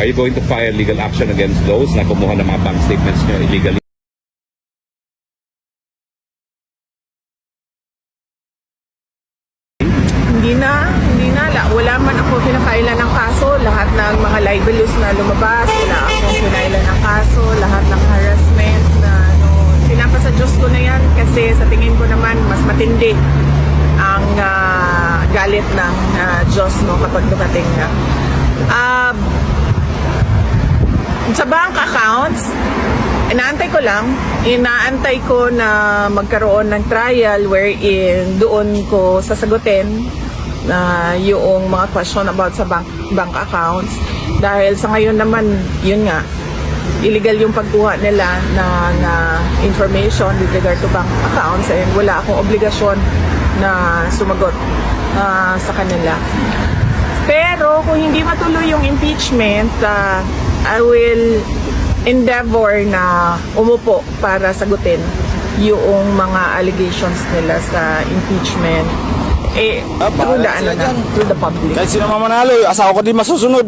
Are you going to file legal action against those na kumuha ng mga bank statements nyo illegally? Hindi na. Wala man ako pinakailan ng kaso. Lahat ng mga libelous na lumabas, wala akong pinailan ng kaso. Lahat ng harassment na pinapasa Diyos ko na yan kasi sa tingin ko naman mas matindi ang galit ng Diyos kapag dumating na. Sa bank accounts, inaantay ko na magkaroon ng trial wherein doon ko sasagutin na yung mga question about sa bank accounts. Dahil sa ngayon naman, yun nga, illegal yung pagkuha nila ng information with regard to bank accounts and wala akong obligasyon na sumagot sa kanila. Pero kung hindi matuloy yung impeachment, I will endeavor na umupo para sagutin yung mga allegations nila sa impeachment through the public. Kahit sino mamanalo, asawa ko din masusunod.